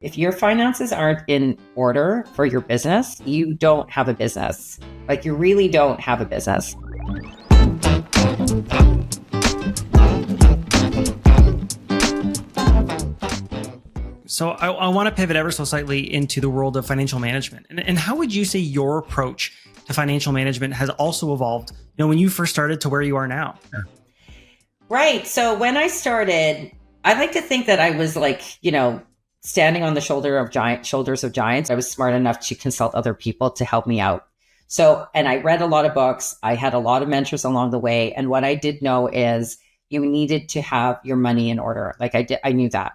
If your finances aren't in order for your business, you don't have a business. Like, you really don't have a business. So I want to pivot ever so slightly into the world of financial management. And how would you say your approach to financial management has also evolved, when you first started to where you are now? Right. So when I started, I like to think that I was like, standing on the shoulders of giants. I was smart enough to consult other people to help me out. So, and I read a lot of books. I had a lot of mentors along the way. And what I did know is you needed to have your money in order. Like I knew that.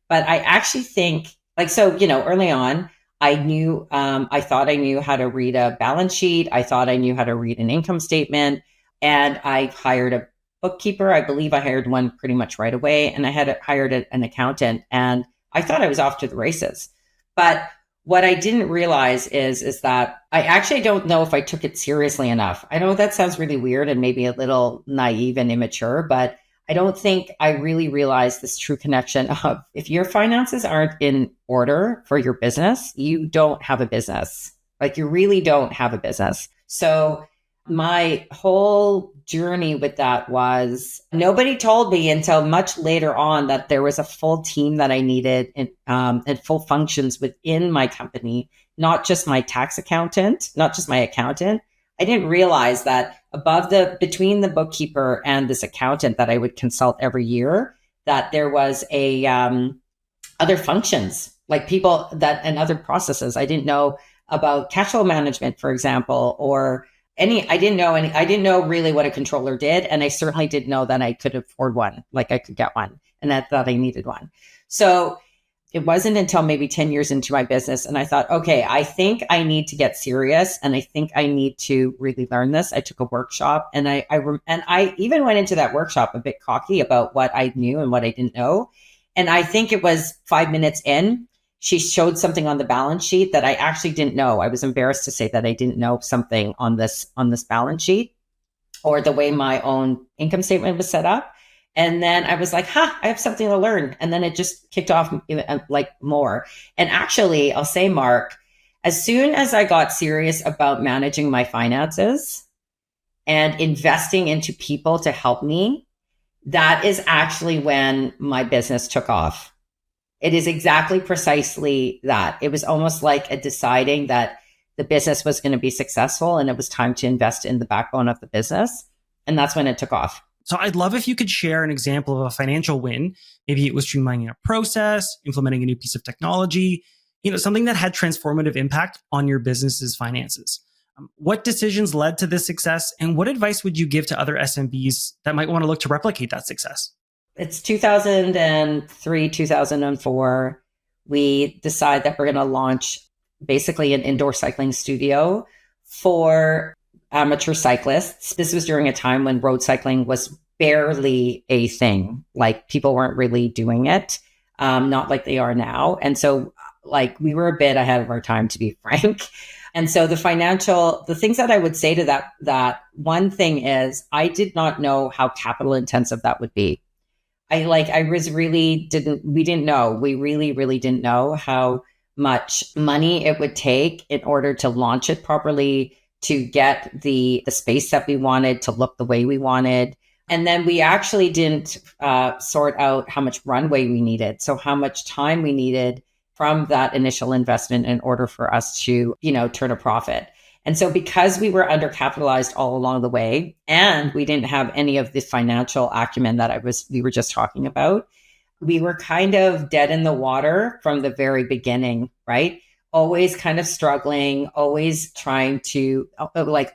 But I actually think early on, I thought I knew how to read a balance sheet. I thought I knew how to read an income statement. And I hired a bookkeeper. I believe I hired one pretty much right away. And I had hired an accountant, and I thought I was off to the races. But what I didn't realize is that I actually don't know if I took it seriously enough. I know that sounds really weird and maybe a little naive and immature, but I don't think I really realized this true connection of if your finances aren't in order for your business, you don't have a business. Like, you really don't have a business. So my whole journey with that was nobody told me until much later on that there was a full team that I needed and full functions within my company, not just my tax accountant, not just my accountant. I didn't realize that between the bookkeeper and this accountant that I would consult every year, that there was other functions, like people and other processes. I didn't know about cash flow management, for example, or I didn't know really what a controller did. And I certainly didn't know that I could afford one, like I could get one, and that I needed one. So it wasn't until maybe 10 years into my business, and I thought, okay, I think I need to get serious, and I think I need to really learn this. I took a workshop, and I even went into that workshop a bit cocky about what I knew and what I didn't know. And I think it was 5 minutes in, she showed something on the balance sheet that I actually didn't know. I was embarrassed to say that I didn't know something on this balance sheet, or the way my own income statement was set up. And then I was like, I have something to learn. And then it just kicked off like more. And actually, I'll say, Mark, as soon as I got serious about managing my finances and investing into people to help me, that is actually when my business took off. It is exactly precisely that. It was almost like a deciding that the business was going to be successful and it was time to invest in the backbone of the business. And that's when it took off. So I'd love if you could share an example of a financial win. Maybe it was streamlining a process, implementing a new piece of technology, something that had transformative impact on your business's finances. What decisions led to this success, and what advice would you give to other SMBs that might want to look to replicate that success? It's 2003, 2004. We decide that we're going to launch basically an indoor cycling studio for amateur cyclists. This was during a time when road cycling was barely a thing. Like, people weren't really doing it, not like they are now. And so we were a bit ahead of our time, to be frank. And so the things that I would say to that one thing is, I did not know how capital intensive that would be. We didn't know. We really, really didn't know how much money it would take in order to launch it properly, to get the space that we wanted to look the way we wanted. And then we actually didn't sort out how much runway we needed. So how much time we needed from that initial investment in order for us to, turn a profit. And so because we were undercapitalized all along the way, and we didn't have any of the financial acumen that we were just talking about, we were kind of dead in the water from the very beginning, right? Always kind of struggling, always trying to,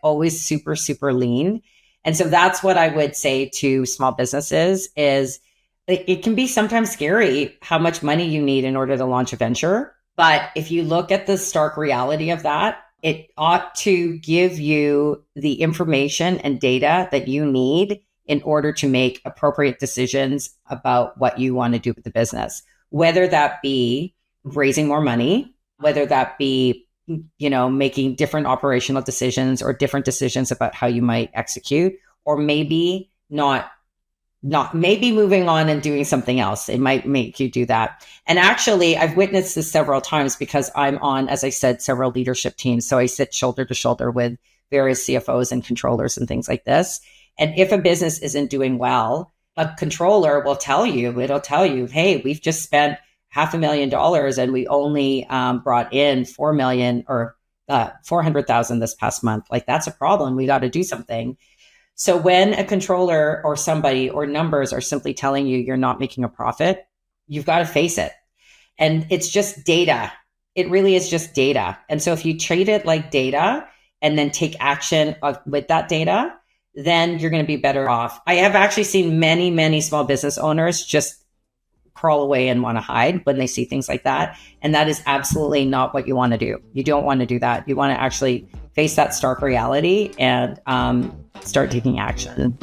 always super, super lean. And so that's what I would say to small businesses is it can be sometimes scary how much money you need in order to launch a venture. But if you look at the stark reality of that, it ought to give you the information and data that you need in order to make appropriate decisions about what you want to do with the business, whether that be raising more money, whether that be, making different operational decisions or different decisions about how you might execute, or maybe not not maybe moving on and doing something else. It might make you do that. And actually, I've witnessed this several times because I'm on, as I said, several leadership teams. So I sit shoulder to shoulder with various CFOs and controllers and things like this. And if a business isn't doing well, a controller will tell you, it'll tell you, hey, we've just spent $500,000 and we only brought in 4 million or 400,000 this past month. Like, that's a problem. We got to do something. So when a controller or somebody or numbers are simply telling you you're not making a profit, you've got to face it. And it's just data. It really is just data. And so if you treat it like data and then take action with that data, then you're going to be better off. I have actually seen many, many small business owners just crawl away and want to hide when they see things like that. And that is absolutely not what you want to do. You don't want to do that. You want to actually face that stark reality and start taking action.